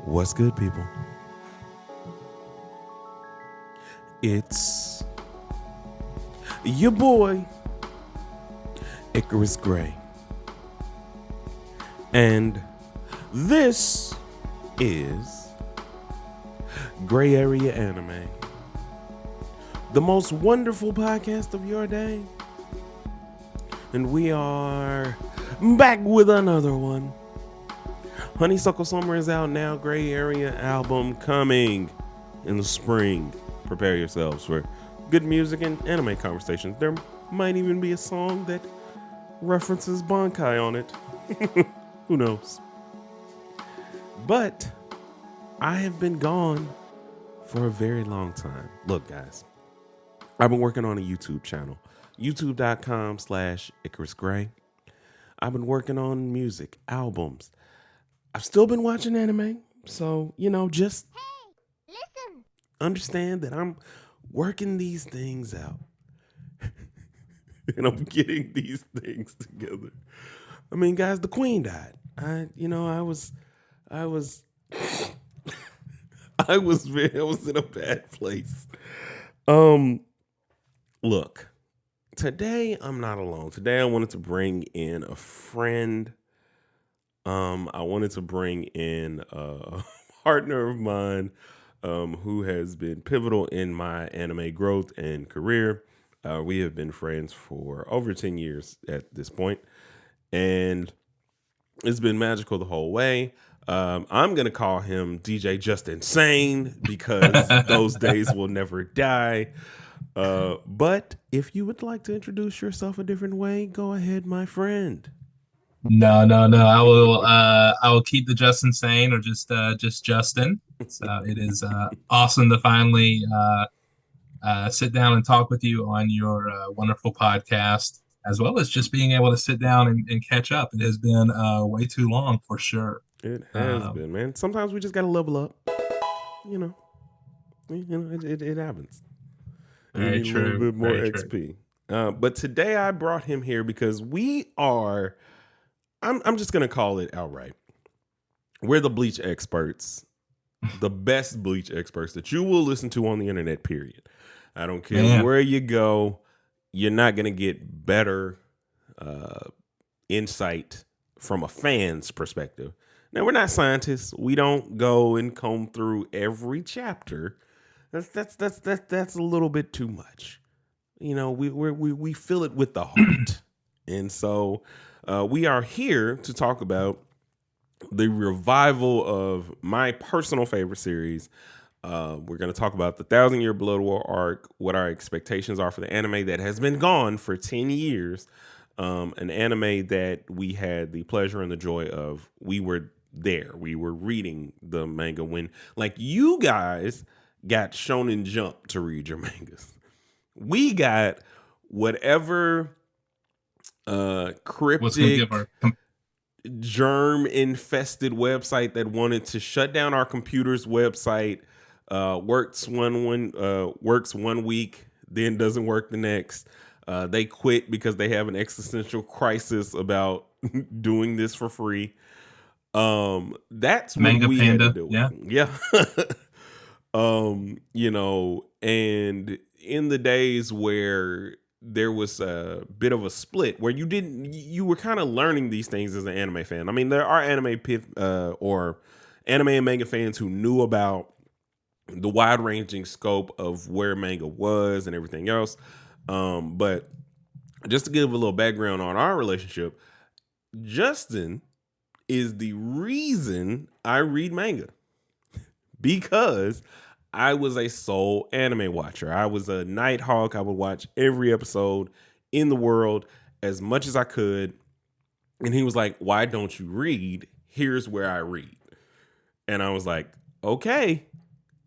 What's good, people? It's your boy, Icarus Gray. And this is Gray Area Anime, the most wonderful podcast of your day. And we are back with another one. Honeysuckle Summer is out now. Gray Area album coming in the spring. Prepare yourselves for good music and anime conversations. There might even be a song that references Bankai on it. Who knows? But I have been gone for a very long time. Look, guys, I've been working on a YouTube channel, youtube.com/Icarus Gray. I've been working on music, albums. I've still been watching anime, so, just Listen. understand that I'm working these things out. And I'm getting these things together. I mean, guys, the queen died. I was I was in a bad place. Look, today I'm not alone. Today I wanted to bring in a friend. I wanted to bring in a partner of mine who has been pivotal in my anime growth and career. We have been friends for over 10 years at this point, and it's been magical the whole way. I'm going to call him DJ Justin Sane because those days will never die. But if you would like to introduce yourself a different way, go ahead, my friend. No. I will keep the Justin sane or just Justin. So it is awesome to finally sit down and talk with you on your wonderful podcast, as well as just being able to sit down and catch up. It has been way too long for sure. It has been, man. Sometimes we just got to level up. It happens. Very We need true. a little bit more very XP. But today I brought him here because we are. I'm just gonna call it outright. We're the Bleach experts, the best Bleach experts that you will listen to on the internet. Period. I don't care where you go, you're not gonna get better insight from a fan's perspective. Now, we're not scientists. We don't go and comb through every chapter. That's a little bit too much. We fill it with the heart, and so. We are here to talk about the revival of my personal favorite series. We're going to talk about the 1,000-Year Blood War arc, what our expectations are for the anime that has been gone for 10 years, an anime that we had the pleasure and the joy of. We were there. We were reading the manga when, like, you guys got Shonen Jump to read your mangas. We got whatever cryptic germ infested website that wanted to shut down our computer's website. Works one week, then doesn't work the next. They quit because they have an existential crisis about doing this for free. That's Manga what we Panda, had to do. Yeah. And in the days where there was a bit of a split where you were kind of learning these things as an anime fan. I mean, there are anime or anime and manga fans who knew about the wide ranging scope of where manga was and everything else. But just to give a little background on our relationship, Justin is the reason I read manga because I was a sole anime watcher. I was a Nighthawk. I would watch every episode in the world as much as I could. And he was like, "Why don't you read? Here's where I read." And I was like, "Okay."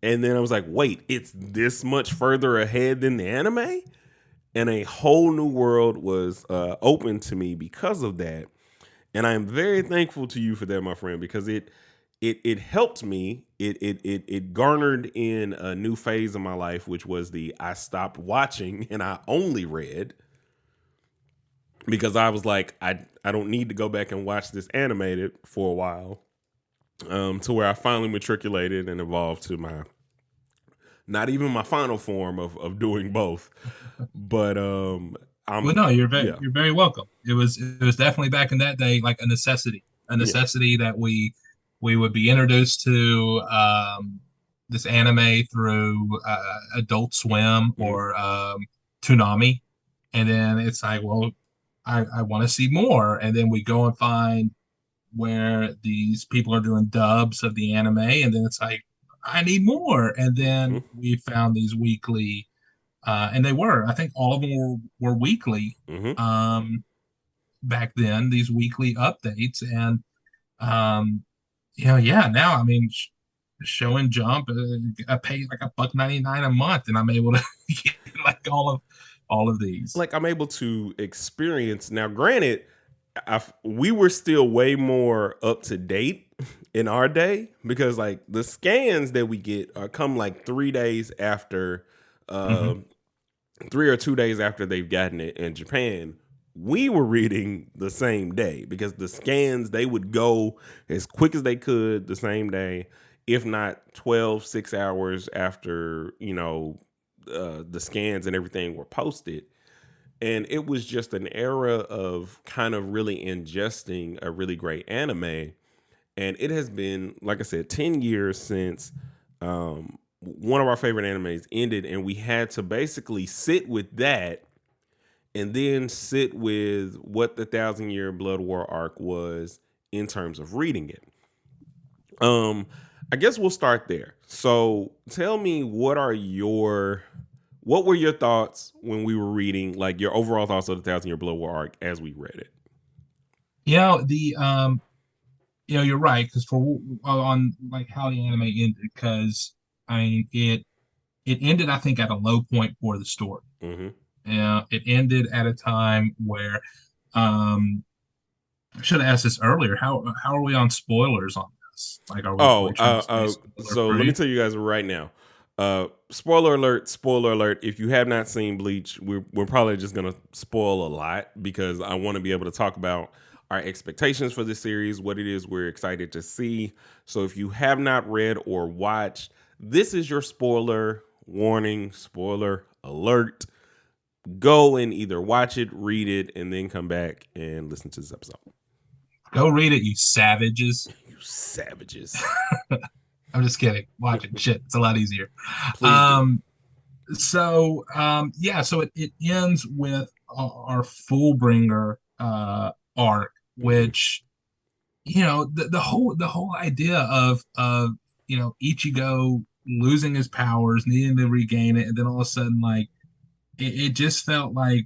And then I was like, "Wait, it's this much further ahead than the anime?" And a whole new world was open to me because of that. And I am very thankful to you for that, my friend, because it helped me. It garnered in a new phase of my life, which was I stopped watching and I only read because I was like, I don't need to go back and watch this animated for a while. to where I finally matriculated and evolved to my not even my final form of doing both. But Well, I'm no, yeah, you're very welcome. It was definitely back in that day like a yeah. necessity that we would be introduced to this anime through Adult Swim Mhm, or Toonami, and then it's like, well, I want to see more, and then we go and find where these people are doing dubs of the anime, and then it's like I need more, and mhm, then we found these weekly and they were. I think all of them were weekly mhm. um, back then. These weekly updates, and um, yeah. Now, I mean, Show and Jump, I pay like $1.99 a month, and I'm able to get like all of these. Like I'm able to experience now. Granted, we were still way more up to date in our day because like the scans that we get are come like 3 days after, Hmm. uh, 3 or 2 days after they've gotten it in Japan. We were reading the same day because the scans they would go as quick as they could the same day, if not 6 hours after the scans and everything were posted. And it was just an era of kind of really ingesting a really great anime. And it has been, like I said, 10 years since one of our favorite animes ended, and we had to basically sit with that and then sit with what the Thousand Year Blood War arc was in terms of reading it. Um, I guess we'll start there. So tell me, what were your thoughts when we were reading, like your overall thoughts of the Thousand Year Blood War arc as we read it? The you're right because for on like how the anime ended because I mean it ended I think at a low point for the story. Mm-hmm. It ended at a time where um, I should have asked this earlier. How are we on spoilers on this? Like, are Oh, we trying to stay spoiler so let me free? tell you guys right now. Spoiler alert! Spoiler alert! If you have not seen Bleach, we're probably just gonna spoil a lot because I want to be able to talk about our expectations for this series, what it is we're excited to see. So if you have not read or watched, this is your spoiler warning, spoiler alert. Go and either watch it, read it, and then come back and listen to this episode. Go read it, you savages. You savages! I'm just kidding. Watch it. Shit, it's a lot easier. Please do. Um, yeah, so it ends with our Fullbringer arc, Mm-hmm. which the whole idea of Ichigo losing his powers, needing to regain it, and then all of a sudden like it just felt like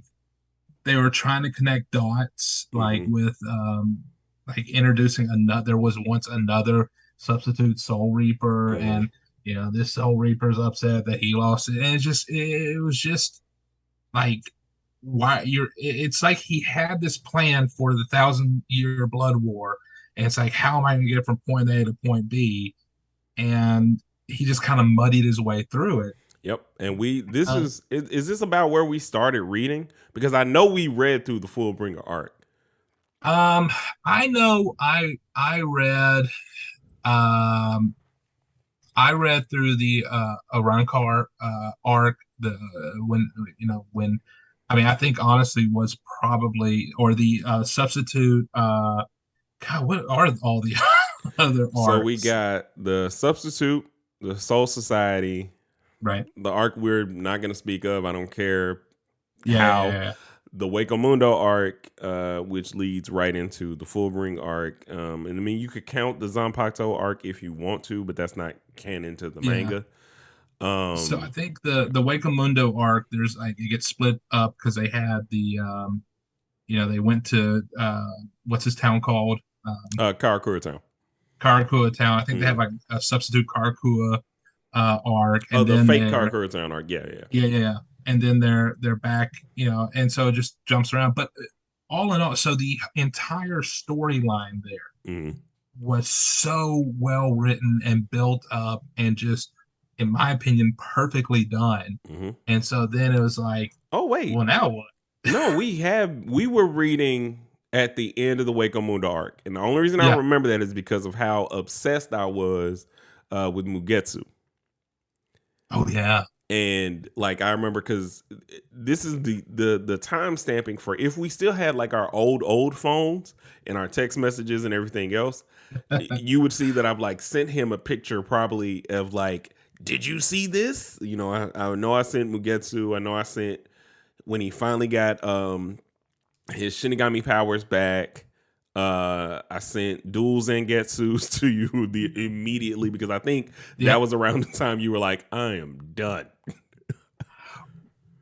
they were trying to connect dots like Mm-hmm. with like introducing another there was once another substitute Soul Reaper, Mm-hmm. and this Soul Reaper's upset that he lost it, and it was just like why it's like he had this plan for the Thousand-Year Blood War, and it's like how am I going to get from point A to point B, and he just kind of muddied his way through it. Yep. And this uh, is this about where we started reading? Because I know we read through the Fullbringer arc. um I know um I read through the Arankar arc, the when when I mean I think honestly was probably or the substitute God, what are all the other So we arcs? got the substitute, the Soul Society, Right. the arc we're not going to speak of. I don't care Yeah, yeah, how. yeah. The Waco Mundo arc, which leads right into the Fullbring arc. And I mean, you could count the Zanpakuto arc if you want to, but that's not canon to the Yeah. manga. So I Um, think the Wakamundo arc, there's like it gets split up because they had the they went to what's his town called? Karakura Town. Karakura town. I think they have Mm. like a substitute Karakura arc, Oh, and the then fake they're Karakura Town arc. Yeah, yeah. yeah, yeah, yeah. And then they're back, and so it just jumps around. But all in all, so the entire storyline there Mm. was so well written and built up and just, in my opinion, perfectly done. Hmm. And so then it was like, Oh well, wait, now what? no, we were reading. at the end of the Wako Munda arc. And the only reason I Yeah. remember that is because of how obsessed I was with Mugetsu. Oh yeah. And like I remember because this is the time stamping for if we still had like our old phones and our text messages and everything else, you would see that I've like sent him a picture probably of like, did you see this? You know, I know I sent Mugetsu. I know I sent when he finally got his Shinigami powers back. I sent dual Zangetsus to you immediately because I think Yeah. that was around the time you were like, I am done.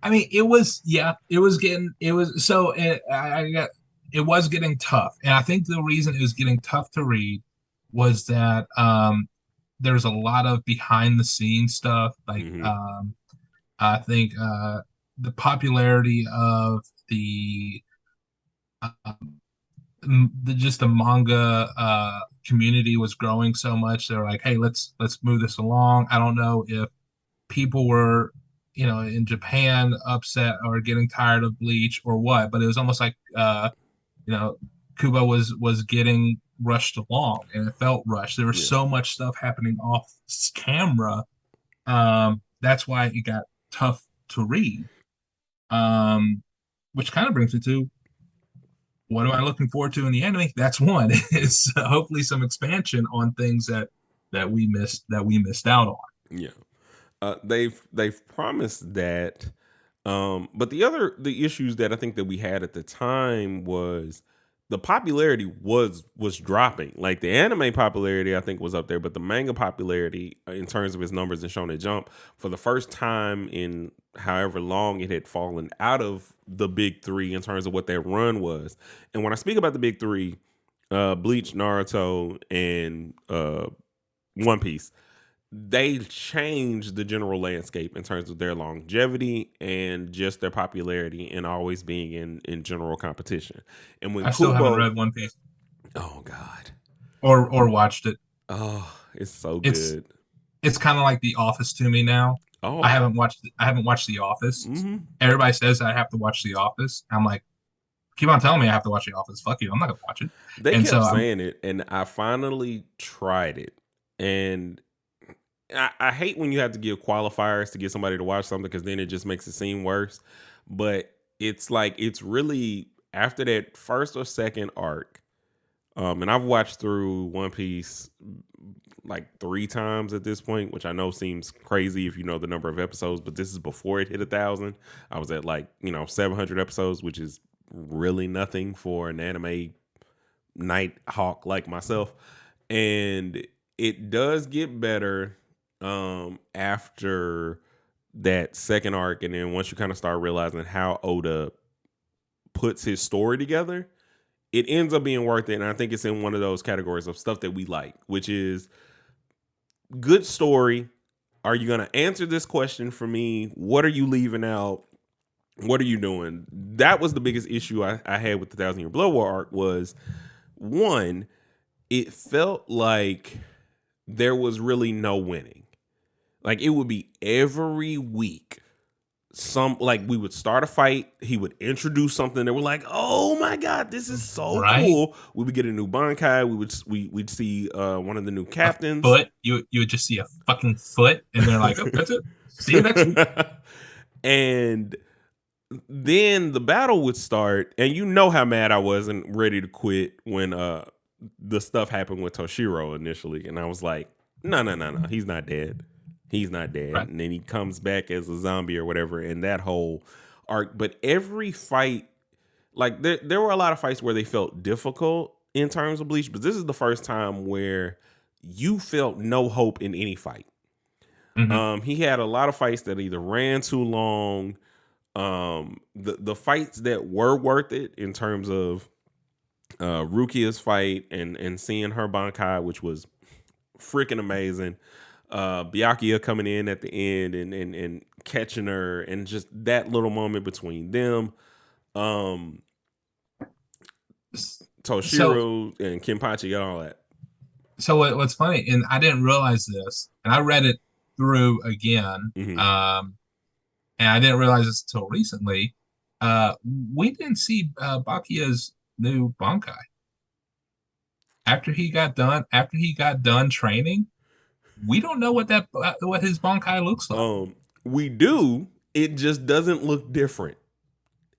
I mean, it was, yeah, it was getting, it was, so I got, it was getting tough. And I think the reason it was getting tough to read was that there's a lot of behind the scenes stuff. Like, Mm-hmm. I think the popularity of um, just the manga community was growing so much. They're like, hey, let's move this along. I don't know if people were, in Japan upset or getting tired of Bleach or what, but it was almost like you know, Kubo was getting rushed along and it felt rushed. There was Yeah. so much stuff happening off camera. That's why it got tough to read. Um, which kind of brings me to what am I looking forward to in the anime? That's one is hopefully some expansion on things that we missed out on. Yeah. They've promised that. But the issues that I think that we had at the time was the popularity was dropping. Like the anime popularity, I think was up there, but the manga popularity in terms of its numbers in Shonen Jump for the first time in however long it had fallen out of the big three in terms of what their run was. And when I speak about the big three, Bleach, Naruto, and One Piece, they changed the general landscape in terms of their longevity and just their popularity and always being in general competition. And when I still haven't Kubo, read One Piece oh god, or watched it. oh, it's so It's good. it's kind of like The Office to me now. I Oh, haven't watched I haven't watched The Office. mm-hmm. Everybody says I have to watch The Office. I'm like, keep on telling me I have to watch The Office. Fuck you, I'm not gonna watch it. They And so kept I'm saying it, and I finally tried it. And I hate when you have to give qualifiers to get somebody to watch something because then it just makes it seem worse. But it's like it's really after that first or second arc. And I've watched through One Piece like 3 times at this point, which I know seems crazy if you know the number of episodes, but this is before it hit 1,000. I was at like 700 episodes, which is really nothing for an anime night hawk like myself. And it does get better after that second arc, and then once you kind of start realizing how Oda puts his story together, it ends up being worth it. And I think it's in one of those categories of stuff that we like, which is good story. Are you going to answer this question for me? What are you leaving out? What are you doing? That was the biggest issue I had with the Thousand Year Blood War arc was one, it felt like there was really no winning. Like it would be every week some like we would start a fight, he would introduce something that we're like, oh my god, this is so right. cool. We would get a new Bankai, we'd see one of the new A captains. foot, you would just see a fucking foot, and they're like, oh, that's it. See you next week. And then the battle would start, and you know how mad I was and ready to quit when the stuff happened with Toshiro initially, and I was like, no, he's not dead. He's not dead. Right. And then he comes back as a zombie or whatever, and that whole arc. But every fight, like there were a lot of fights where they felt difficult in terms of Bleach, but this is the first time where you felt no hope in any fight. Mm-hmm. He had a lot of fights that either ran too long. The fights that were worth it in terms of Rukia's fight and seeing her Bankai, which was freaking amazing. Byakuya coming in at the end and catching her, and just that little moment between them. So Toshiro and Kenpachi and all that. so what's funny, and I didn't realize this, and I read it through again, Mm-hmm. and I didn't realize this until recently. Uh, we didn't see Bakia's new Bankai. After he got done training, we don't know what his Bankai looks like. We do. It just doesn't look different.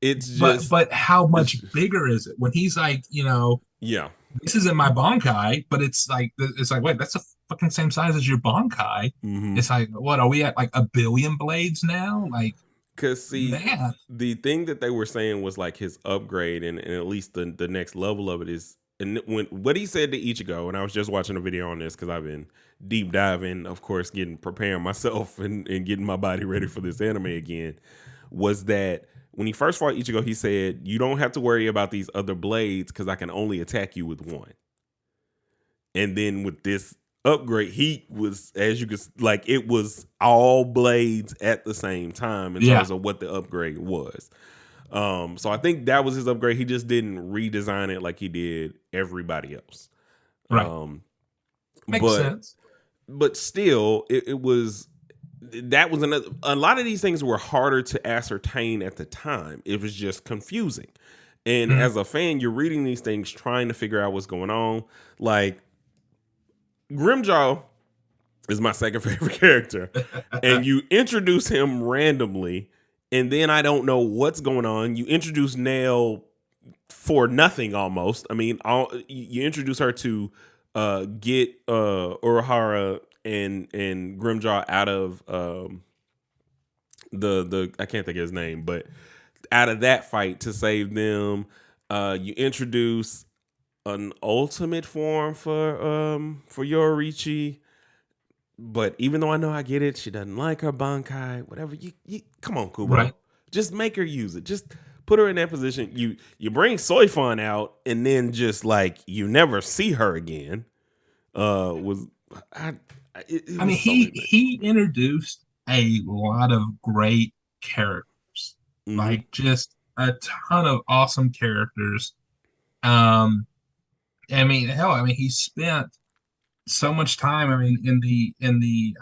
It's just, But how much it's, bigger is it when he's like, yeah. this isn't my Bankai, but it's like wait, that's the fucking same size as your Bankai. Mm-hmm. It's like, what are we at, like a billion blades now? Like, Cause see, man, the thing that they were saying was like his upgrade, and at least the next level of it is, and when what he said to Ichigo, and I was just watching a video on this because I've been deep diving, of course, preparing myself and getting my body ready for this anime again, was that when he first fought Ichigo, he said, "You don't have to worry about these other blades because I can only attack you with one." And then with this upgrade, he was, as you could, like, it was all blades at the same time in yeah, terms of what the upgrade was. So I think that was his upgrade. He just didn't redesign it like he did everybody else. right, Um, makes but sense. but still, it was, that was another. A lot of these things were harder to ascertain at the time. It was just confusing. And Mhm. as a fan, you're reading these things trying to figure out what's going on. Like, Grimjaw is my second favorite character, and you introduce him randomly, and then I don't know what's going on. You introduce Nail for nothing almost. I mean, you introduce her to get Urahara and Grimjaw out of the I can't think of his name, but out of that fight to save them. You introduce an ultimate form for Yorichi. But even though I know I get it, she doesn't like her Bankai, whatever. You come on, Kubo. Right. Just make her use it. Just put her in that position. You bring Soifon out and then just like you never see her again. Was I it I mean, was so many things. he introduced a lot of great characters, Mm-hmm. like just a ton of awesome characters. Um, I mean, hell, I mean, he spent so much time. I mean, in the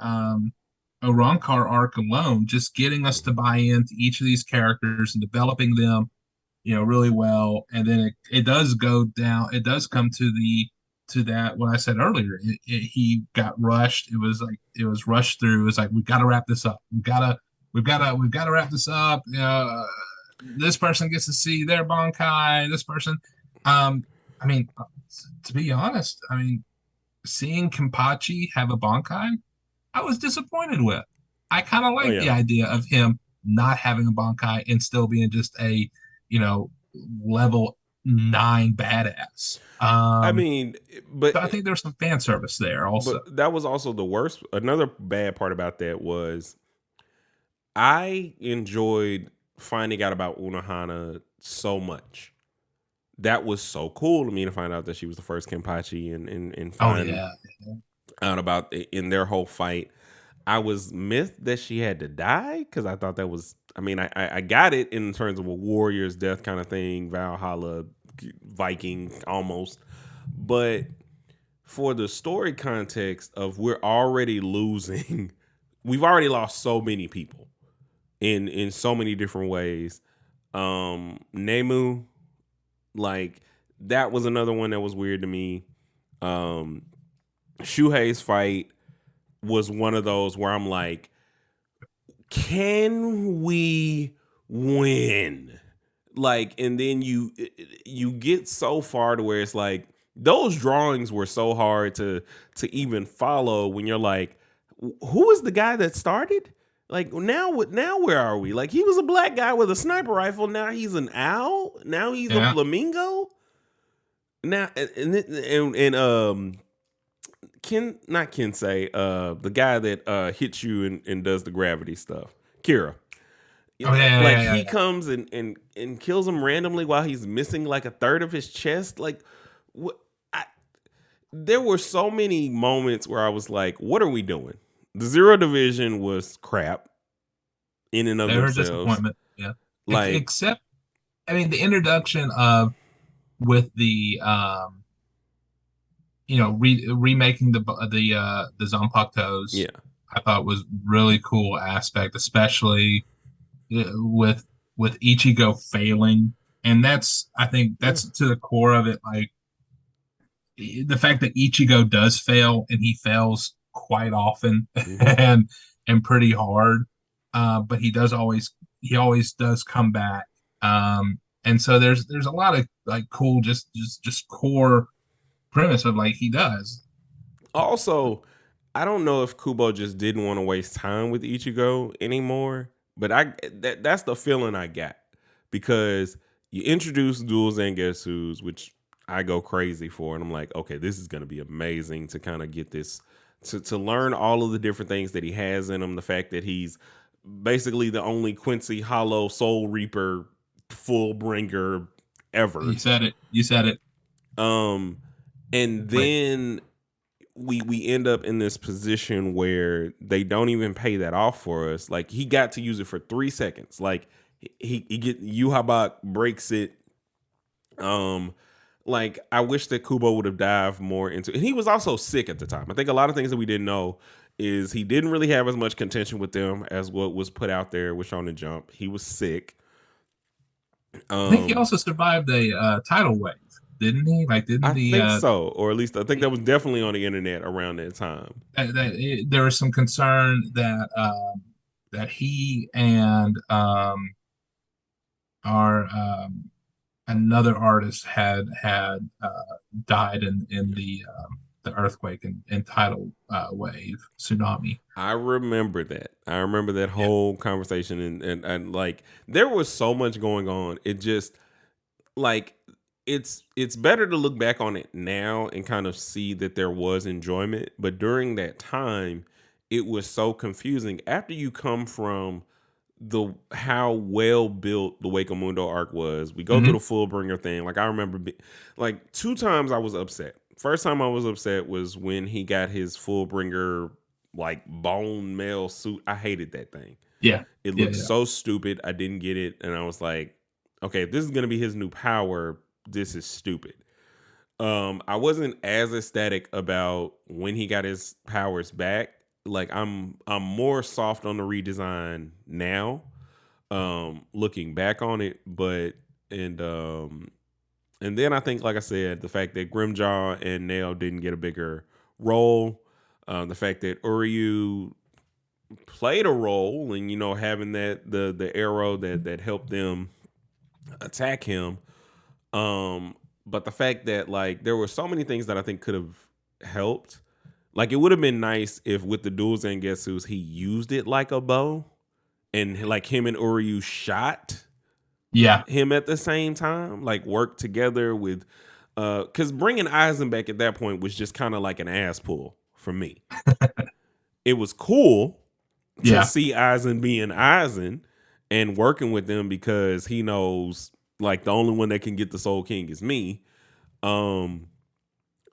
Arrancar arc alone, just getting us to buy into each of these characters and developing them, really well. And then it does go down. It does come to that what I said earlier. He got rushed. It was rushed through. It was like, we got to wrap this up. We've got to wrap this up. This person gets to see their Bankai. This person. I mean, to be honest, I mean, seeing Kimpachi have a Bankai, I was disappointed with. I kind of Oh like the yeah. idea of him not having a Bankai and still being just a, you know, level 9 badass. I mean, but So I think there's some fan service there also. that was also the worst. Another bad part about that was I enjoyed finding out about Unohana so much. That was so cool to me to find out that she was the first Kenpachi, and Oh find yeah. out about in their whole fight. I was miffed that she had to die because I thought that was. I mean, I got it in terms of a warrior's death kind of thing, Valhalla, Viking almost, but for the story context of we're already losing, we've already lost so many people in so many different ways. Nemu, like, that was another one that was weird to me. Um, Shuhei's fight was one of those where I'm like, can we win? Like, and then you get so far to where it's like those drawings were so hard to even follow when you're like, who is the guy that started? Like, now where are we? Like, he was a black guy with a sniper rifle. Now he's an owl. Now he's a Yeah. flamingo. Now and Ken, not Kensei, the guy that hits you and does the gravity stuff, Kira. Oh yeah, Like, yeah, yeah, he yeah. comes and kills him randomly while he's missing like a third of his chest. Like, what? I, there were so many moments where I was like, "What are we doing?" The Zero Division was crap in and of They were a themselves. disappointment. Yeah. Like, Except, I mean, the introduction of with the remaking the Zanpakutos, yeah, I thought was really cool aspect, especially with Ichigo failing and that's I think Yeah. that's to the core of it. Like the fact that Ichigo does fail and he fails quite often Hmm. and pretty hard, but he always does come back. And so there's a lot of like cool just core premise of like he does. Also, I don't know if Kubo just didn't want to waste time with Ichigo anymore, but that's the feeling I got because you introduce dual Zangetsus, which I go crazy for, and I'm like, okay, this is going to be amazing to kind of get this to learn all of the different things that he has in him. The fact that he's basically the only Quincy Hollow Soul Reaper full bringer You ever. said it. You said it. Um, and Like then we end up in this position where they don't even pay that off for us. Like he got to use it for 3 seconds. Like he get Yuhabak breaks it. Um, like I wish that Kubo would have dived more into. And he was also sick at the time. I think a lot of things that we didn't know is he didn't really have as much contention with them as what was put out there with Shonen Jump. He was sick. I think he Um, also survived a tidal wave, didn't he? Like didn't I the think so, or at least I think that was definitely on the internet around that time. there was some concern that that he and our another artist had died in the earthquake and tidal wave tsunami. I remember that. I remember that Yeah, whole conversation and like there was so much going on. It just like it's better to look back on it now and kind of see that there was enjoyment, but during that time it was so confusing after you come from the how well built the Wake Mundo arc was. We go through the hmm Fullbringer thing. Like I remember like two times I was upset. First time I was upset was when he got his Fullbringer like bone mail suit. I hated that thing. yeah, It yeah, looked yeah. so stupid. I didn't get it, and I was like, okay, if this is gonna be his new power, this is stupid. I wasn't as ecstatic about when he got his powers back. Like I'm more soft on the redesign now, looking back on it, but and um and then I think, like I said, the fact that Grimjaw and Nail didn't get a bigger role, the fact that Uryu played a role, and having the arrow that helped them attack him, but the fact that like there were so many things that I think could have helped. Like it would have been nice if with the dual Zangetsus he used it like a bow, and like him and Uryu shot Yeah. him at the same time, like work together with because bringing Aizen back at that point was just kind of like an ass pull for me. It was cool to Yeah. see Aizen being Aizen and working with them because he knows like the only one that can get the Soul King is me. Um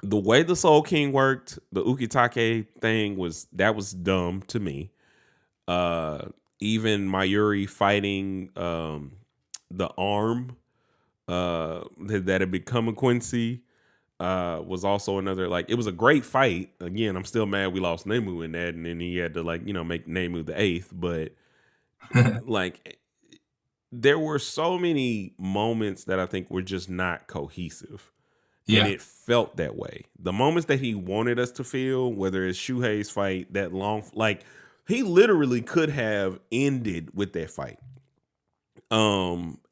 the way the Soul King worked, the Ukitake thing was dumb to me. Uh Even Mayuri fighting the arm that had become a Quincy was also another, like, it was a great fight. Again, I'm still mad we lost Nemu in that, and then he had to like make Nemu the eighth. But like there were so many moments that I think were just not cohesive, and Yeah. it felt that way. The moments that he wanted us to feel, whether it's Shuhei's fight, that long, like he literally could have ended with that fight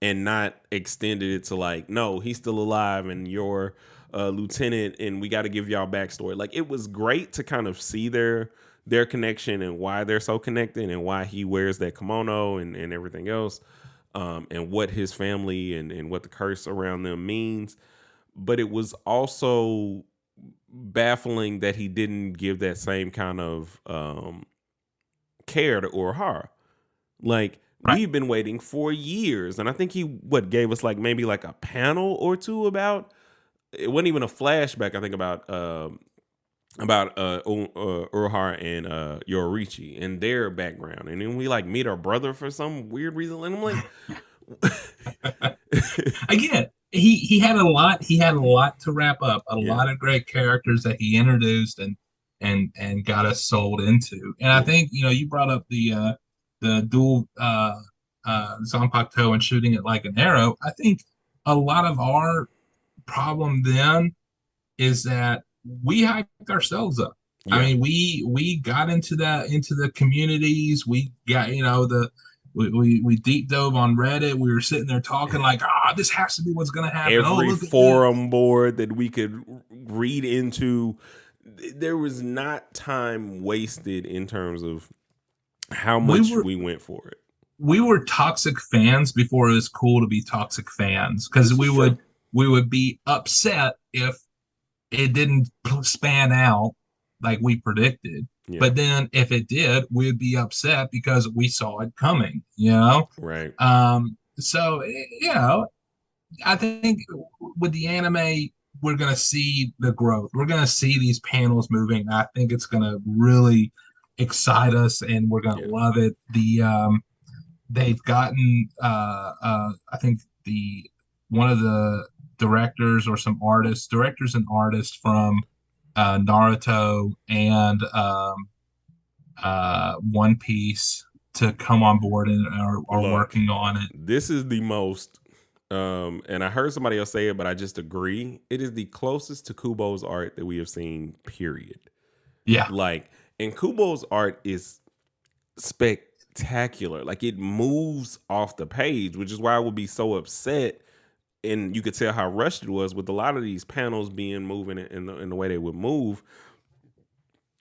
and not extended it to like, no, he's still alive and you're lieutenant and we got to give y'all backstory. Like it was great to kind of see their connection and why they're so connected and why he wears that kimono and everything else, and what his family and what the curse around them means. But it was also baffling that he didn't give that same kind of care to Urahara. Like Right. we've been waiting for years, and I think he what gave us like maybe like a panel or two about, it wasn't even a flashback. I think about Urahara and Yorichi and their background, and then we like meet our brother for some weird reason, and I'm like, Again, he had a lot. He had a lot to wrap up. A yeah, lot of great characters that he introduced and got us sold into. And I yeah, think you brought up the dual Zanpakuto and shooting it like an arrow. I think a lot of our problem then is that we hyped ourselves up. I Yeah. mean, we got into the communities. We got, we deep dove on Reddit. We were sitting there talking like, this has to be what's going to happen. Oh, Every look at this. forum board that we could read into, there was not time wasted in terms of how We much were we went for it. we were toxic fans before it was cool to be toxic fans because This is true. we would be upset if it didn't span out like we predicted. Yeah. But then if it did, we'd be upset because we saw it coming, you know? Right. So, I think with the anime, we're going to see the growth. We're going to see these panels moving. I think it's going to really excite us and we're going to Yeah. love it. They've gotten, I think one of the directors or some directors and artists from Naruto and One Piece to come on board and are Look, working on it. this is the most and I heard somebody else say it, but I just agree. It is the closest to Kubo's art that we have seen, period. Yeah, Like, and Kubo's art is spectacular. Like, it moves off the page, which is why I would be so upset. And you could tell how rushed it was with a lot of these panels being moving in the way they would move.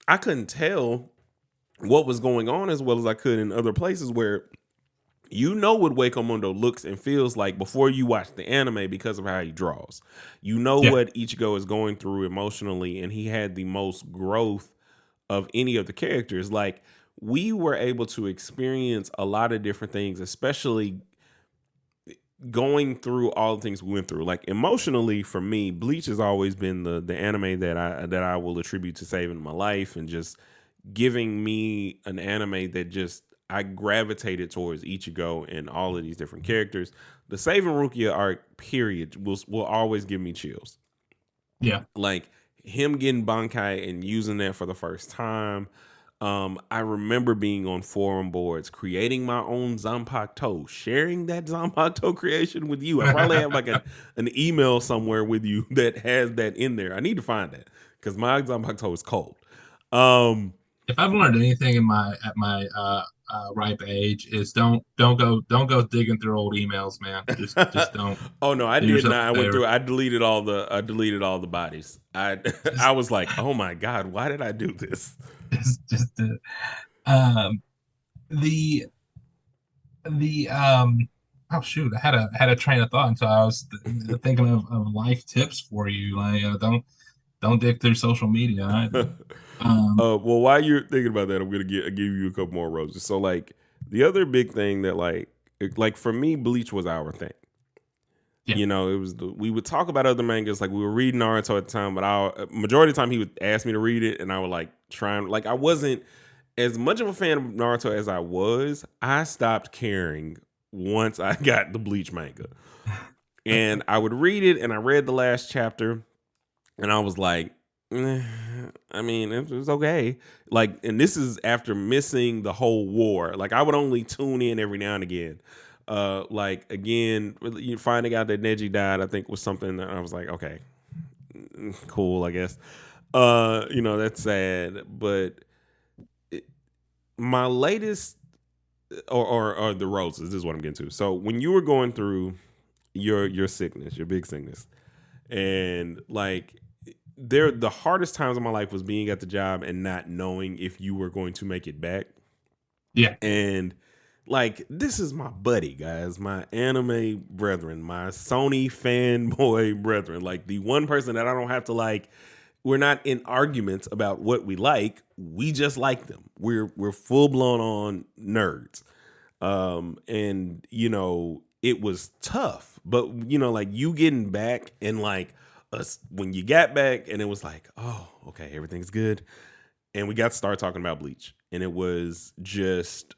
I couldn't tell what was going on as well as I could in other places where you know what Waco Mundo looks and feels like before you watch the anime because of how he draws. You know yeah, what Ichigo is going through emotionally, and he had the most growth of any of the characters. Like, we were able to experience a lot of different things, especially going through all the things we went through. Like, emotionally, for me, Bleach has always been the anime that I will attribute to saving my life and just giving me an anime that just I gravitated towards Ichigo and all of these different characters. The Saving Rukia arc, period, will always give me chills. yeah. Like, him getting Bankai and using that for the first time. I remember being on forum boards, creating my own Zanpakuto, sharing that Zanpakuto creation with you. I probably have like an email somewhere with you that has that in there. I need to find that because my Zanpakuto is cold. Um, If I've learned anything in my at my ripe age is don't go digging through old emails, man. Just don't oh no, I do did yourself not. a I went through. favor. I deleted all the bodies. I I Just was like, oh my god, why did I do this? just um the the oh shoot, I had a train of thought until I was thinking of life tips for you. Like don't dig through social media either. Well, while you're thinking about that, I'm gonna give you a couple more roses. So, like, the other big thing that like for me, Bleach was our thing. Yeah, You know, it was we would talk about other mangas, like we were reading Naruto at the time, but I majority of the time he would ask me to read it, and I would like try and like I wasn't as much of a fan of Naruto as I was. I stopped caring once I got the Bleach manga, and I would read it, and I read the last chapter, and I was like, I mean, it was okay. Like, and this is after missing the whole war. Like, I would only tune in every now and again. Like again, you finding out that Neji died, I think was something that I was like, okay, cool, I guess. That's sad. But it, my latest, or the roses, this is what I'm getting to. So when you were going through your sickness, your big sickness, and like the hardest times of my life was being at the job and not knowing if you were going to make it back. yeah, And like, this is my buddy, guys, my anime brethren, my Sony fanboy brethren, like the one person that I don't have to like. We're not in arguments about what we like. We just like them. We're full blown on nerds. And it was tough, but like you getting back and like us when you got back and it was like, oh, okay, everything's good. And we got to start talking about Bleach. And it was just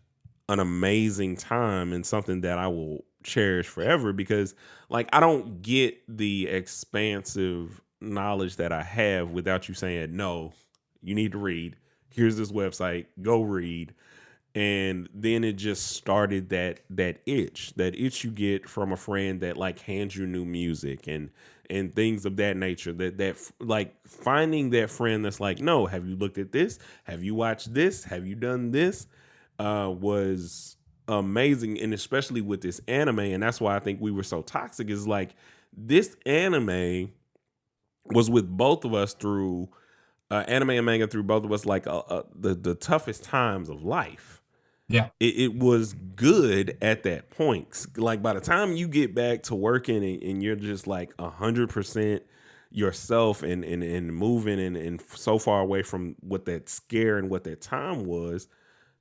an amazing time and something that I will cherish forever because like I don't get the expansive knowledge that I have without you saying, no, you need to read. Here's this website, go read. And then it just started that itch you get from a friend that like hands you new music and things of that nature, that like finding that friend that's like, no, have you looked at this, have you watched this, have you done this, was amazing. And especially with this anime, and that's why I think we were so toxic, is like this anime was with both of us through anime and manga, through both of us, like the toughest times of life. Yeah. It was good at that point. Like by the time you get back to working and you're just like 100% yourself and moving and so far away from what that scare and what that time was,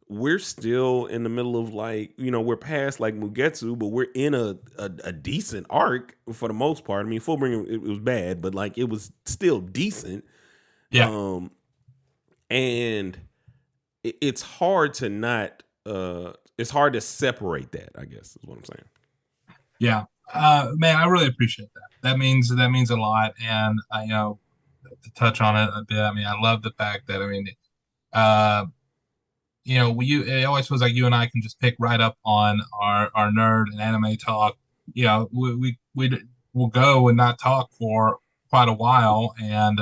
we're still in the middle of like, we're past like Mugetsu, but we're in a decent arc for the most part. I mean, Fullbringer, it was bad, but like it was still decent. Yeah. Um, and it's hard to not it's hard to separate that, I guess is what I'm saying. Yeah. Man, I really appreciate that. That means a lot. And to touch on it a bit, I mean, I love the fact that, I mean, uh, it always feels like you and I can just pick right up on our nerd and anime talk. We'll go and not talk for quite a while, and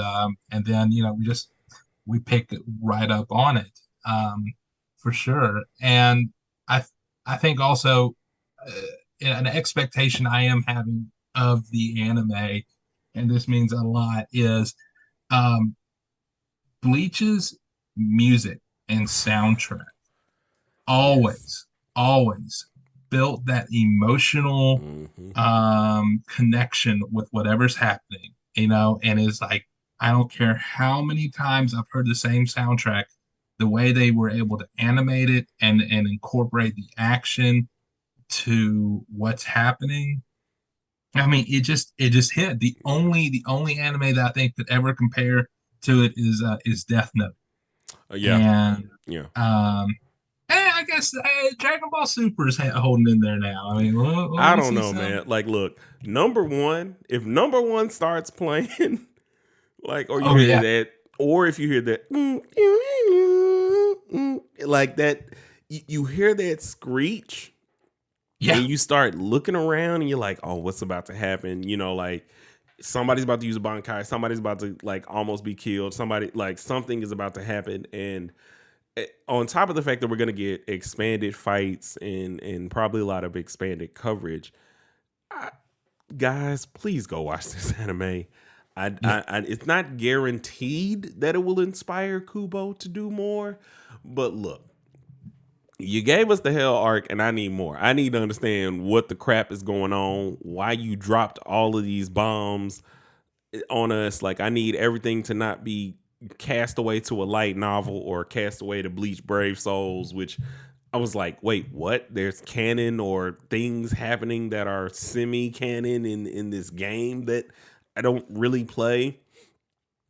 then we pick right up on it, for sure. And I I think also, uh, an expectation I am having of the anime, and this means a lot, is um, Bleach's music and soundtrack Yes. always, always built that emotional Hmm. connection with whatever's happening, and it's like, I don't care how many times I've heard the same soundtrack, the way they were able to animate it and incorporate the action to what's happening. I mean, it just hit. The only anime that I think could ever compare to it is Death Note. Yeah. And Yeah. um I guess Dragon Ball Super is holding in there now. I mean, I we'll don't see know, some. man. Like, look, number one, if number one starts playing, like, or you Oh hear yeah, that, or if you hear that, like that, you hear that screech, yeah, and you start looking around, and you're like, oh, what's about to happen? Like somebody's about to use a bankai, somebody's about to like almost be killed, somebody like something is about to happen, and on top of the fact that we're gonna get expanded fights and probably a lot of expanded coverage, guys, please go watch this anime. yeah, It's not guaranteed that it will inspire Kubo to do more, but look, you gave us the Hell arc, and I need more. I need to understand what the crap is going on, why you dropped all of these bombs on us. Like, I need everything to not be cast away to a light novel or cast away to Bleach Brave Souls, which I was like, wait, what? There's canon or things happening that are semi-canon in this game that I don't really play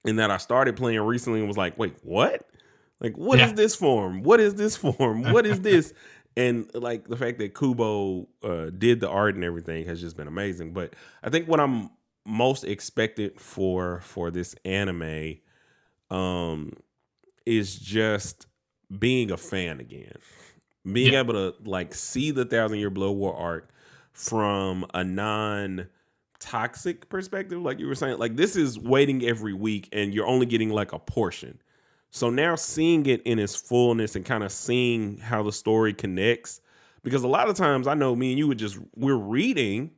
and that I started playing recently and was like, wait, what? Like, what is yeah, this form? What is this form? What is this? And like the fact that Kubo did the art and everything has just been amazing. But I think what I'm most expected for this anime um is just being a fan again, being yeah, able to like see the Thousand Year Blood War arc from a non toxic perspective, like you were saying. Like, this is waiting every week and you're only getting like a portion. So now seeing it in its fullness and kind of seeing how the story connects, because a lot of times I know me and you we're reading,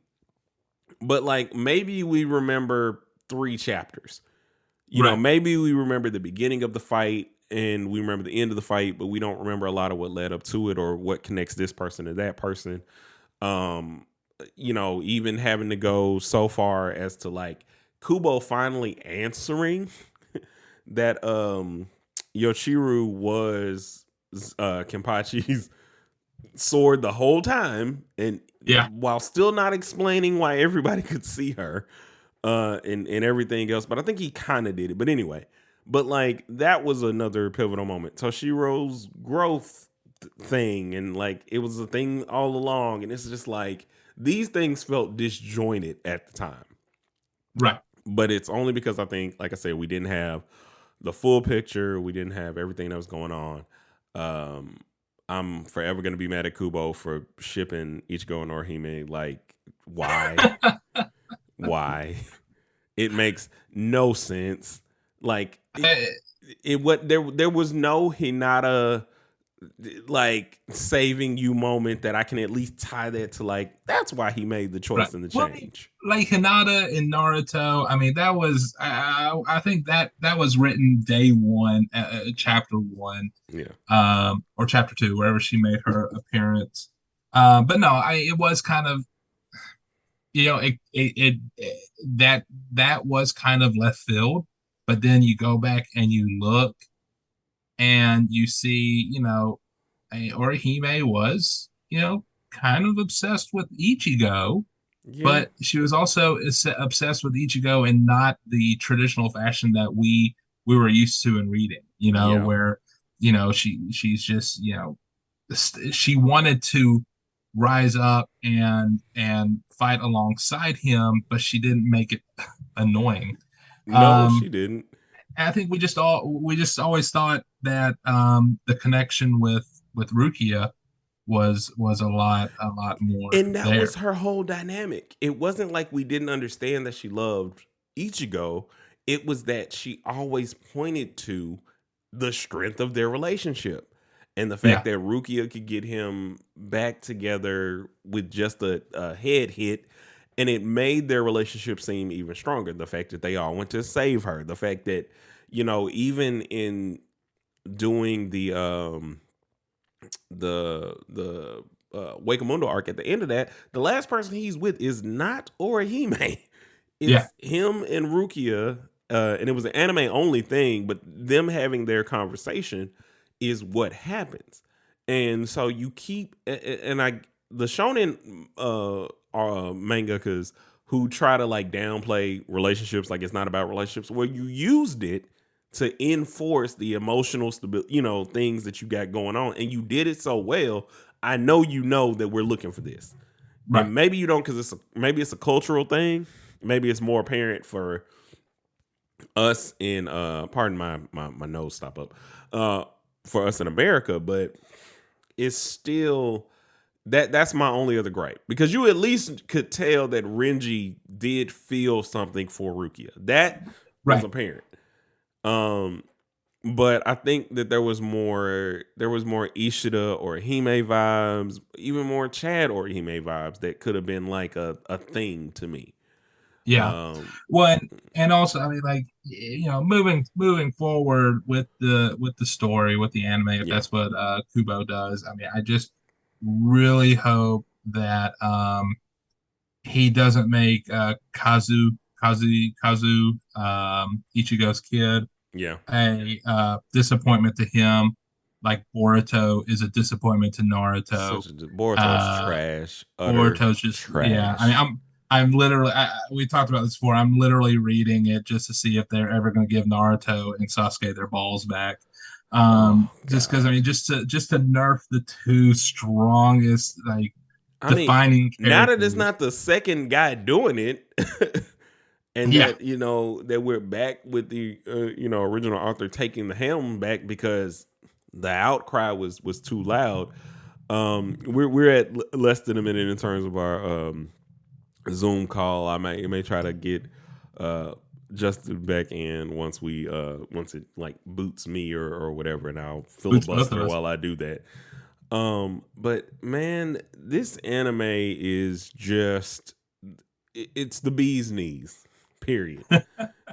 but like maybe we remember three chapters. right, Maybe we remember the beginning of the fight and we remember the end of the fight, but we don't remember a lot of what led up to it or what connects this person to that person. Um, even having to go so far as to like Kubo finally answering that Yoshiro was Kenpachi's sword the whole time, and yeah, while still not explaining why everybody could see her and everything else. But I think he kind of did it. But anyway, but like that was another pivotal moment. Toshiro's growth thing, and like it was a thing all along, and it's just like these things felt disjointed at the time. right, But it's only because I think, like I said, we didn't have the full picture. We didn't have everything that was going on. Um, I'm forever gonna be mad at Kubo for shipping Ichigo and Orihime. Like, why? Why? It makes no sense. Like I- it what there was no Hinata like saving you moment that I can at least tie that to, like, that's why he made the right. choice and the Well, I mean, change. like Hinata in Naruto, I mean, that was I think that was written day one, chapter one, Yeah. or chapter two, wherever she made her appearance. But no, it was kind of, it that was kind of left field. But then you go back and you look and you see, Orihime was, kind of obsessed with Ichigo, Yeah. but she was also obsessed with Ichigo in not the traditional fashion that we were used to in reading, Yeah. where, she's just, she wanted to rise up and fight alongside him, but she didn't make it annoying. No, Um, she didn't. I think we just always thought that the connection with Rukia was a lot more And that was there. her whole dynamic. It wasn't like we didn't understand that she loved Ichigo. It was that she always pointed to the strength of their relationship. And the fact Yeah, that Rukia could get him back together with just a head hit, and it made their relationship seem even stronger. The fact that they all went to save her. The fact that, even in doing the Wakamundo arc, at the end of that, the last person he's with is not Orihime. yeah, It's him and Rukia, and it was an anime only thing, but them having their conversation is what happens. And so you keep, and I, the shonen mangakas who try to like downplay relationships, like it's not about relationships, where you used it to enforce the emotional stability, things that you got going on, and you did it so well. I know that we're looking for this, right. and maybe you don't, because maybe it's a cultural thing. Maybe it's more apparent for us in pardon my nose stop up, for us in America, but it's still that's my only other gripe, because you at least could tell that Renji did feel something for Rukia. That was Right. apparent. Um, but I think that there was more Ishida or Hime vibes, even more Chad or Hime vibes that could have been like a thing to me. Yeah. Um, Well, and also, I mean, like, moving forward with the story, with the anime, if yeah, that's what Kubo does. I mean, I just really hope that he doesn't make Kazu, Ichigo's kid, yeah. a disappointment to him, like Boruto is a disappointment to Naruto. Boruto's Uh, trash, utter Boruto's just, yeah. I mean, trash. I'm literally, we talked about this before. I'm literally reading it just to see if they're ever going to give Naruto and Sasuke their balls back. Oh Just because, I God. mean, just to nerf the two strongest, like, I mean, defining now that it's characters. not the second guy doing it, and Yeah, that that we're back with the original author taking the helm back because the outcry was too loud. We're at less than a minute in terms of our Zoom call. I may try to get uh Justin back in once it like boots me or whatever, and I'll boots both of filibuster us. while I do that. But man, this anime is just it's the bee's knees. Period.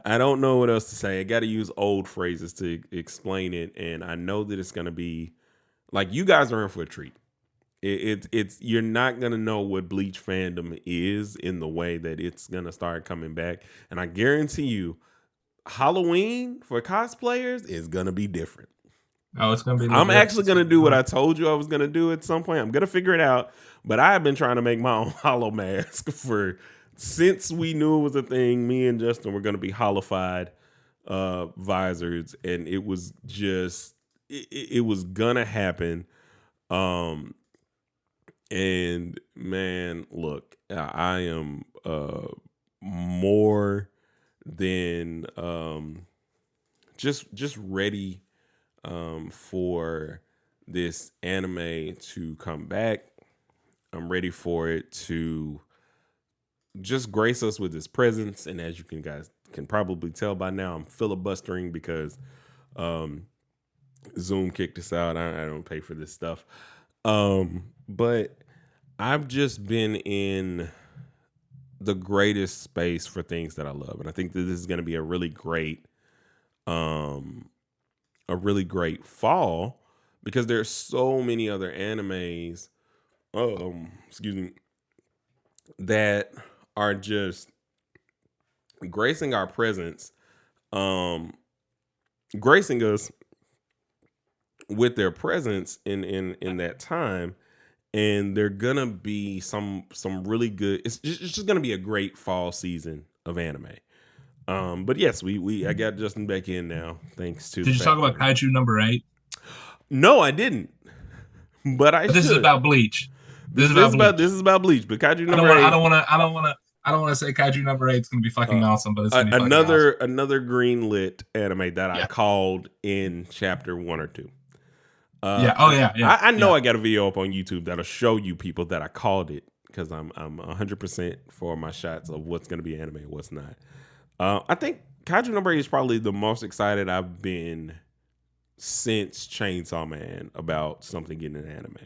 I don't know what else to say. I got to use old phrases to explain it, and I know that it's gonna be like, you guys are in for a treat. It's you're not gonna know what Bleach fandom is in the way that it's gonna start coming back, and I guarantee you, Halloween for cosplayers is gonna be different. Oh, it's gonna be I'm legit. actually It's gonna gonna be do what fun. I told you I was gonna do at some point. I'm gonna figure it out, but I've been trying to make my own hollow mask for since we knew it was a thing. Me and Justin were gonna be hollified visors, and it was just it was gonna happen. Um, and man, look, I am more than just ready for this anime to come back. I'm ready for it to just grace us with its presence. And as you guys can probably tell by now, I'm filibustering because um, Zoom kicked us out. I don't pay for this stuff. But I've just been in the greatest space for things that I love. And I think that this is going to be um, a really great fall because there's so many other animes, excuse me, that are just gracing our presence, um, gracing us with their presence in that time. And they're gonna be some really good. It's just gonna be a great fall season of anime. But yes, we I got Justin back in now, thanks to the Did you talk fact about that Kaiju number 8? no, I didn't, but I This is should. about Bleach. This is about Bleach. This is about Bleach, but Kaiju I don't number want. I eight, don't want to. I don't want to. I don't want to say Kaiju number 8 is going to be fucking uh, awesome, but it's going to be fucking awesome. another green lit anime that I Yeah. called in chapter 1 or 2. Yeah. Oh yeah. Yeah. I know Yeah. I got a video up on YouTube that'll show you people that I called it because I'm 100% for my shots of what's going to be anime and what's not. I think Kaiju number 8 is probably the most excited I've been since Chainsaw Man about something getting an anime.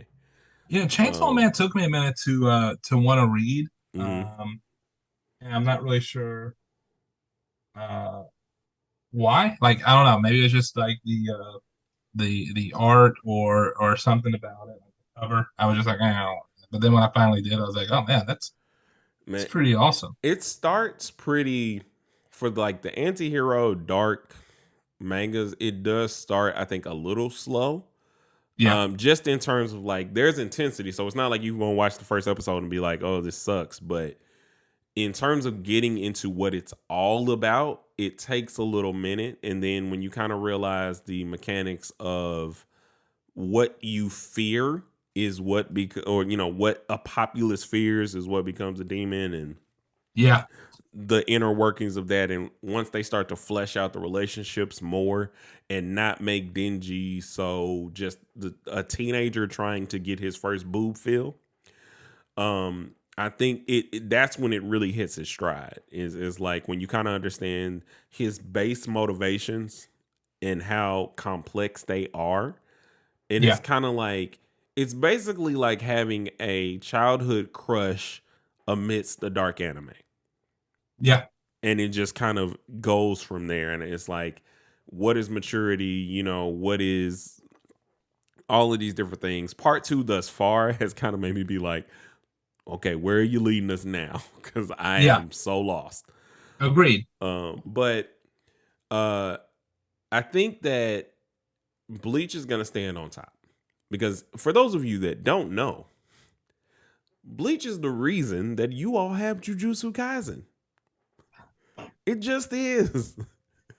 Yeah. Chainsaw Man took me a minute to want to read. Mm-hmm. And I'm not really sure uh why. Like I don't know. Maybe it's just like the art or something about it, like the cover. I was just like, oh. But then when I finally did, I was like, oh man, that's Man, pretty awesome. it starts pretty for like the anti-hero dark mangas. It does start, I think, a little slow. Yeah. Just in terms of like there's intensity. So it's not like you gonna watch the first episode and be like, oh, this sucks. But in terms of getting into what it's all about, it takes a little minute. And then when you kind of realize the mechanics of what you fear is what or what a populace fears is what becomes a demon, and Yeah. the inner workings of that. And once they start to flesh out the relationships more and not make Denji so just a teenager trying to get his first boob feel, I think that's when it really hits its stride. Is like when you kind of understand his base motivations and how complex they are. And it's Yeah. kind of like it's basically like having a childhood crush amidst the dark anime. Yeah. And it just kind of goes from there. And it's like, what is maturity? What is all of these different things? Part 2 thus far has kind of made me be like, okay, where are you leading us now? Because I Yeah. am so lost. Agreed. But I think that Bleach is going to stand on top. Because for those of you that don't know, Bleach is the reason that you all have Jujutsu Kaisen. It just is.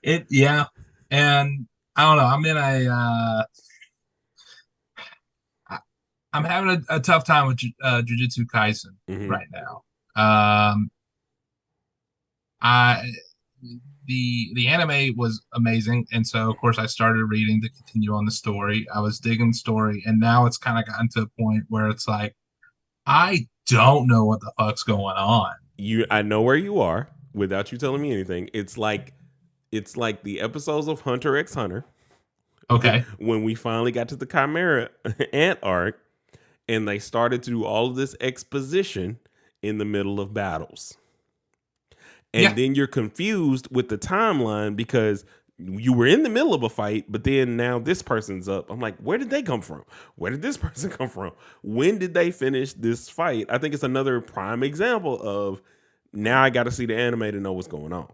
Yeah. And I don't know. I'm in I'm having a tough time with Jujutsu Kaisen right now. I the anime was amazing, and so of course I started reading to continue on the story. I was digging the story, and now it's kind of gotten to a point where it's like I don't know what the fuck's going on. I know where you are without you telling me anything. It's like the episodes of Hunter x Hunter. Okay. When we finally got to the Chimera Ant arc, and they started to do all of this exposition in the middle of battles. And then you're confused with the timeline because you were in the middle of a fight, but then now this person's up. I'm like, where did they come from? Where did this person come from? When did they finish this fight? I think it's another prime example of now I got to see the anime to know what's going on.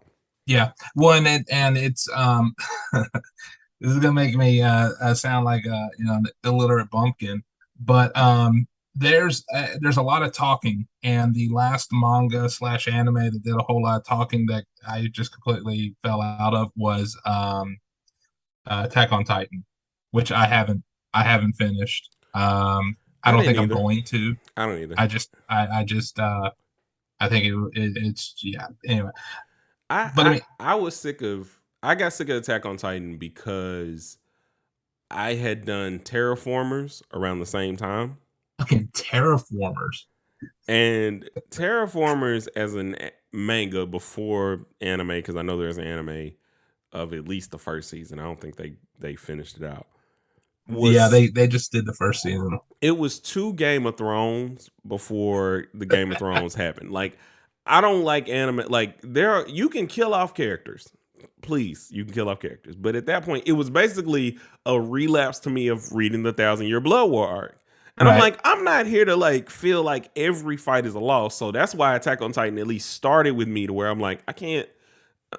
Yeah. Well, and it's this is gonna make me sound like an illiterate bumpkin, but there's a lot of talking, and the last manga slash anime that did a whole lot of talking that I just completely fell out of was Attack on Titan, which I haven't finished. I don't think I'm going to. I don't either. I think it's yeah. Anyway, but I mean, I got sick of Attack on Titan because I had done Terraformers around the same time. Fucking terraformers. And Terraformers as an manga before anime, because I know there's an anime of at least the first season. I don't think they finished it out. Yeah, Was they just did the first season. it was two Game of Thrones before the Game of Thrones happened. Like, I don't like anime. Like, you can kill off characters. Please, you can kill off characters. But at that point, it was basically a relapse to me of reading the Thousand Year Blood War arc. And I'm Right. like, I'm not here to like feel like every fight is a loss. So that's why Attack on Titan at least started with me to where I'm like, I can't.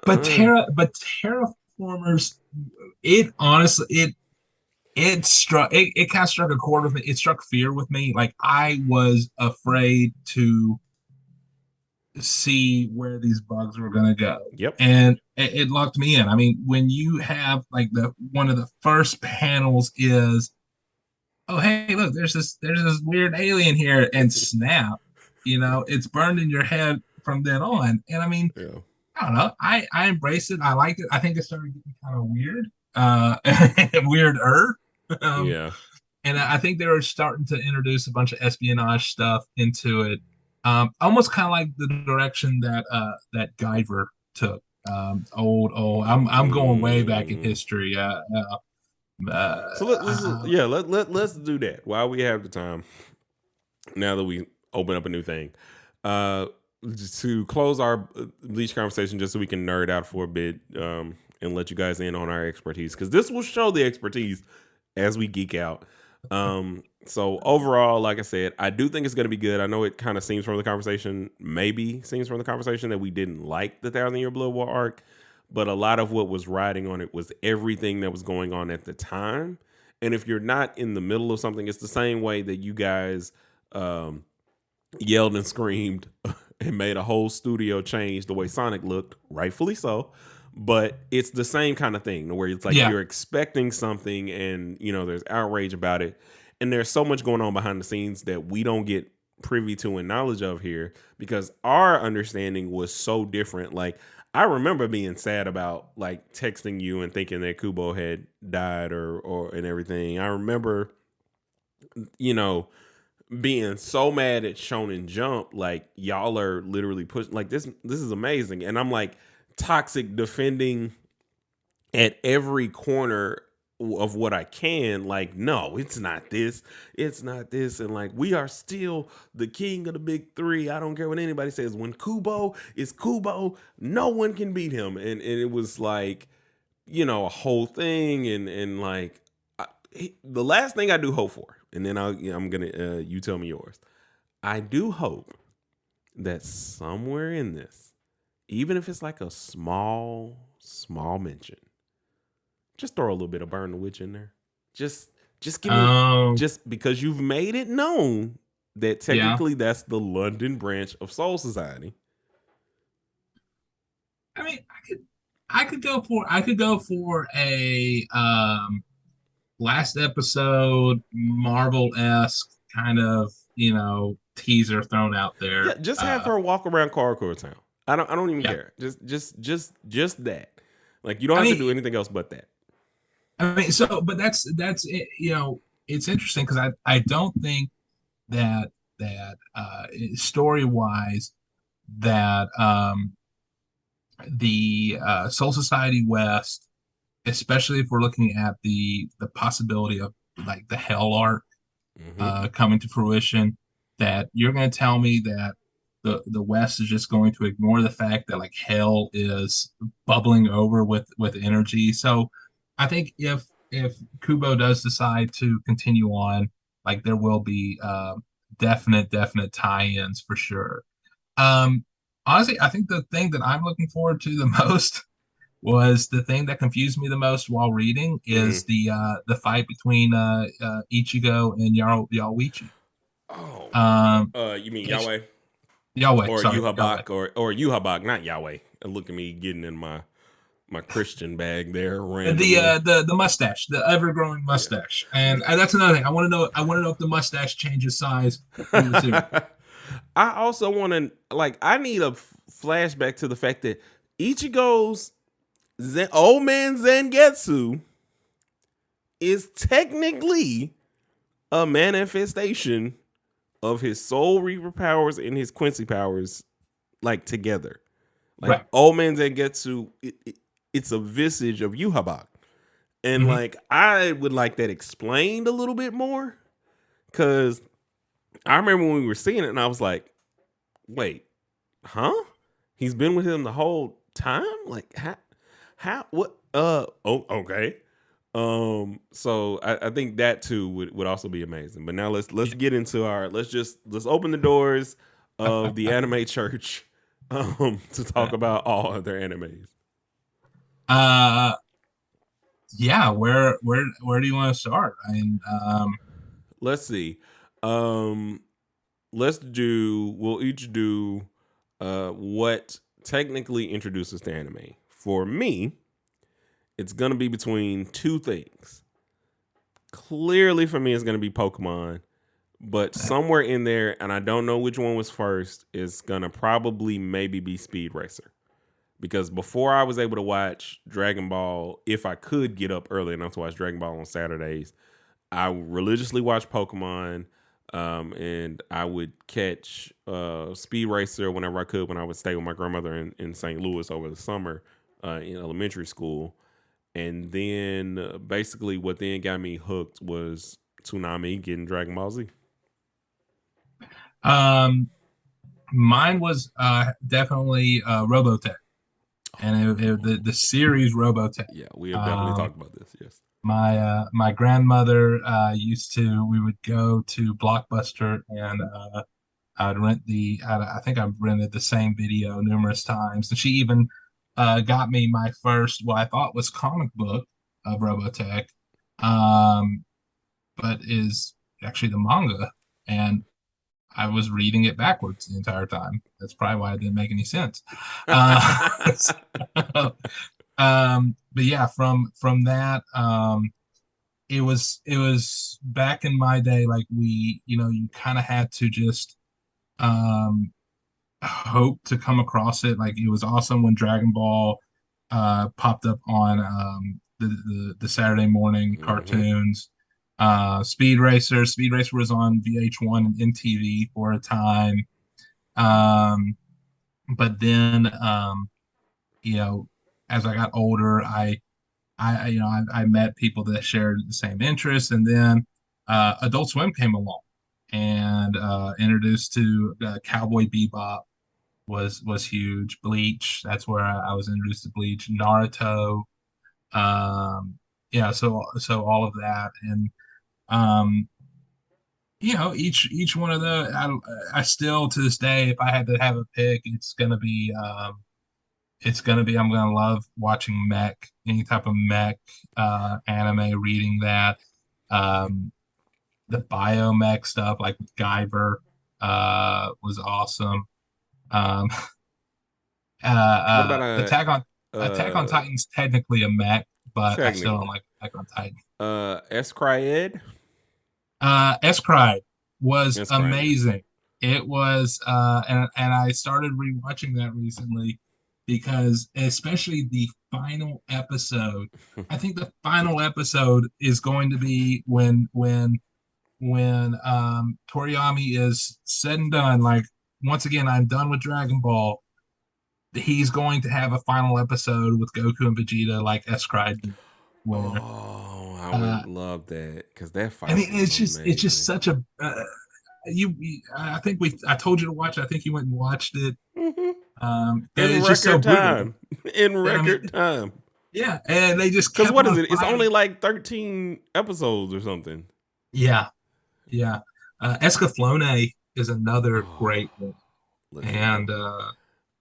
But terraformers, it honestly it kind of struck a chord with me. It struck fear with me. Like I was afraid to see where these bugs were going to go, Yep. and it locked me in. I mean, when you have like the one of the first panels is, oh hey, look, there's this weird alien here, and snap, it's burned in your head from then on. And I mean, Yeah. I don't know. I embraced it. I liked it. I think it started getting kind of weird, weirder. Um, Yeah. and I think they were starting to introduce a bunch of espionage stuff into it, almost kind of like the direction that Guyver took. Old. I'm going way back in Mm. history. So let's do that while we have the time. Now that we open up a new thing, uh, just to close our Bleach conversation, just so we can nerd out for a bit, and let you guys in on our expertise, because this will show the expertise as we geek out. So overall, like I said, I do think it's going to be good. I know it kind of seems from the conversation, that we didn't like the Thousand Year Blood War arc, but a lot of what was riding on it was everything that was going on at the time. And if you're not in the middle of something, it's the same way that you guys um, yelled and screamed and made a whole studio change the way Sonic looked, rightfully so. But it's the same kind of thing where it's like yeah, you're expecting something and there's outrage about it. And there's so much going on behind the scenes that we don't get privy to and knowledge of here because our understanding was so different. Like, I remember being sad about like texting you and thinking that Kubo had died or and everything. I remember, you know, being so mad at Shonen Jump, like y'all are literally pushing like this is amazing. And I'm like toxic defending at every corner of what I can, like, no, it's not this, and like we are still the king of the big three. I don't care what anybody says. When Kubo is Kubo, no one can beat him. And it was like, a whole thing, and like the last thing I do hope for, and then I'm gonna you tell me yours. I do hope that somewhere in this, even if it's like a small mention, just throw a little bit of Burn the Witch in there. Just give me, just because you've made it known that yeah. technically that's the London branch of Soul Society. I mean, I could go for a last episode Marvel-esque kind of teaser thrown out Yeah, there. just have her walk around Carcour Town. I don't even Yeah. care. Just that. Like, you don't I have to mean, do anything else but that. but that's it. It's interesting because I don't think that story wise that the Soul Society West, especially if we're looking at the possibility of like the Hell arc Mm-hmm. coming to fruition, that you're going to tell me that the West is just going to ignore the fact that like Hell is bubbling over with energy. So I think if Kubo does decide to continue on, like there will be definite tie-ins for sure. Um, Honestly, I think the thing that I'm looking forward to the most was the thing that confused me the most while reading Mm-hmm. is the fight between Ichigo and Yaoichi. Oh, Um, you mean it's Yahweh Yahweh, or sorry, Yahweh. Yuhabak or Yuhabak, not Yahweh? Look at me getting in my Christian bag there randomly. The mustache, the ever-growing mustache, and that's another thing. I want to know if the mustache changes size through the series. Yeah. I also want to I need a flashback to the fact that Ichigo's old man Zangetsu is technically a manifestation of his Soul Reaper powers and his Quincy powers, like together. Like Right. Old Man Zangetsu, it's a visage of Yuhabak. And Hmm. like I would like that explained a little bit more. Cause I remember when we were seeing it and I was like, wait, huh? He's been with him the whole time? Like how what oh okay. So I think that too would also be amazing. But now let's get into our let's open the doors of the anime church to talk about all other animes. uh, yeah. Where do you want to start? I mean, Let's see. Um we'll each do what technically introduces to anime. For me, it's gonna be between two things. Clearly for me it's gonna be Pokemon, but somewhere in there, and I don't know which one was first, is gonna probably maybe be Speed Racer. Because before I was able to watch Dragon Ball, if I could get up early enough to watch Dragon Ball on Saturdays, I religiously watched Pokemon, and I would catch Speed Racer whenever I could when I would stay with my grandmother in St. Louis over the summer in elementary school. And then basically what then got me hooked was Toonami getting Dragon Ball Z. um, mine was definitely Robotech, and the series Robotech. Yeah, we have definitely Um, talked about this. Yes. my grandmother used to. We would go to Blockbuster, and I'd rent I think I've rented the same video numerous times, and she even got me my first what I thought was comic book of Robotech, um, but is actually the manga, and I was reading it backwards the entire time. That's probably why it didn't make any sense. So, but yeah, from that, it was back in my day, like you kind of had to just um hope to come across it. Like it was awesome when Dragon Ball popped up on the Saturday morning Mm-hmm. cartoons. Speed Racer was on VH1 and MTV for a time. Um, but then you know, as I got older, I met people that shared the same interests, and then Adult Swim came along and introduced to Cowboy Bebop was huge. Bleach, that's where I was introduced to Bleach. Naruto, yeah, so all of that, and um, each one of the I still to this day, if I had to have a pick, it's gonna be I'm gonna love watching mech, any type of mech anime, reading that. Um, the biomech stuff like with Guyver was awesome. Um, What about Attack on uh Titan's technically a mech, but I still don't technically like Attack on Titan. S Cryed? S-Cry was S Cryed. amazing. It was, and I started rewatching that recently because especially the final episode. I think the final episode is going to be when Toriyami is said and done. Like once again, I'm done with Dragon Ball. He's going to have a final episode with Goku and Vegeta, like S-Cry did, where Oh, I uh, would love that because that I fight mean, was it's just amazing. such a I think I told you to watch it. I think you went and watched it. Hmm. In It's just so record brutal. time. In I mean, record time. yeah, and they just Because kept what is on it? It's only fighting. like 13 episodes or something. Yeah, yeah. Escaflowne is another Oh, great one, listen. and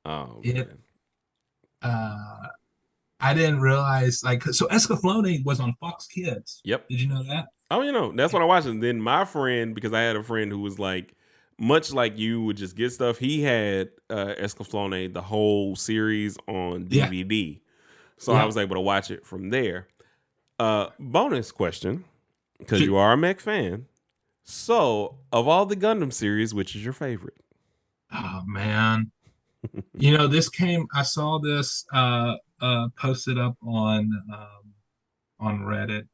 Oh it man. uh I didn't realize like so Escaflowne was on Fox Kids. Yep. Did you know that? Oh, that's what I watched. And then my friend, because I had a friend who was like, much like you would just get stuff. He had Escaflowne, the whole series on Yeah, DVD, so I yeah. was able to watch it from there. Bonus question, because Shoot. you are a mech fan. So, of all the Gundam series, which is your favorite? Oh man. This came, I saw this posted up on Reddit,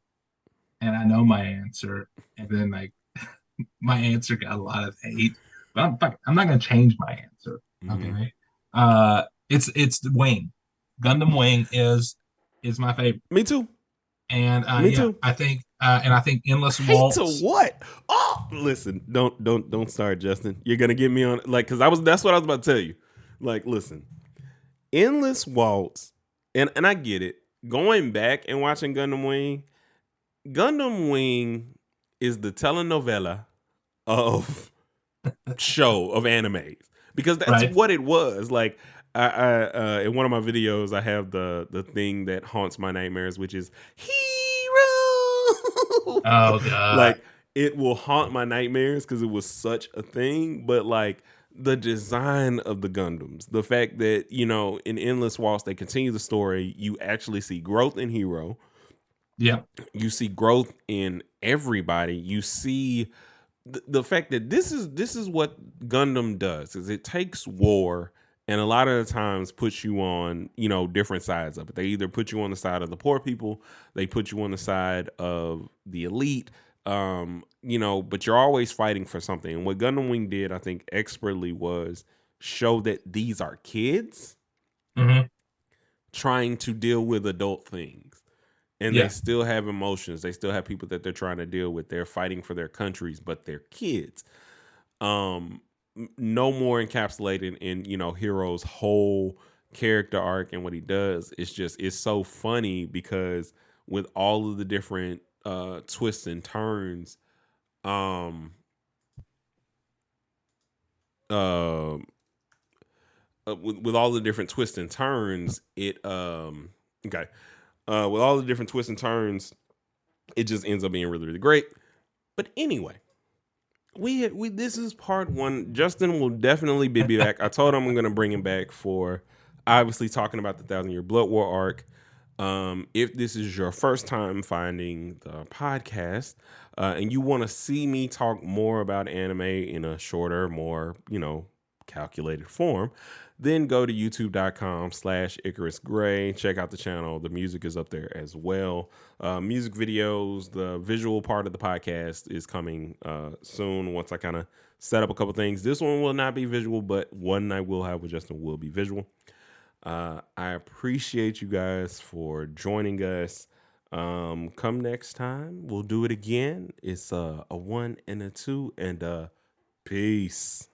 and I know my answer, and then like my answer got a lot of hate, but I'm not gonna change my answer. Hmm. Okay. It's the Wing. Gundam Wing is my favorite. Me too. And Me yeah, too. I think Endless Hate to Waltz. what? Oh, listen, don't start, Justin. You're gonna get me on like because I was that's what I was about to tell you. Like, listen, Endless Waltz, and I get it. Going back and watching Gundam Wing is the telenovela of animes because that's Right. what it was. Like in one of my videos, I have the thing that haunts my nightmares, which is hero. Oh God. Like it will haunt my nightmares because it was such a thing. But like the design of the Gundams, the fact that in Endless Waltz they continue the story, you actually see growth in Hero, Yeah. you see growth in everybody, you see the fact that this is what Gundam does is it takes war and a lot of the times puts you on different sides of it. They either put you on the side of the poor people, they put you on the side of the elite, but you're always fighting for something. And what Gundam Wing did, I think, expertly was show that these are kids Hmm. trying to deal with adult things, and they Yeah. still have emotions, they still have people that they're trying to deal with, they're fighting for their countries, but they're kids. No more encapsulated in Hero's whole character arc and what he does. It's so funny because with all of the different twists and turns, um uh, with all the different twists and turns, it okay with all the different twists and turns, it just ends up being really, really great. But anyway, we this is part one. Justin will definitely be back. I told him I'm going to bring him back for obviously talking about the Thousand Year Blood War arc. If this is your first time finding the podcast, and you want to see me talk more about anime in a shorter, more calculated form, then go to youtube.com/slash Icarus Gray. Check out the channel. The music is up there as well. Music videos, the visual part of the podcast is coming soon once I kind of set up a couple things. This one will not be visual, but one I will have with Justin will be visual. I appreciate you guys for joining us. Come next time, we'll do it again. It's a 1 and a 2, and peace.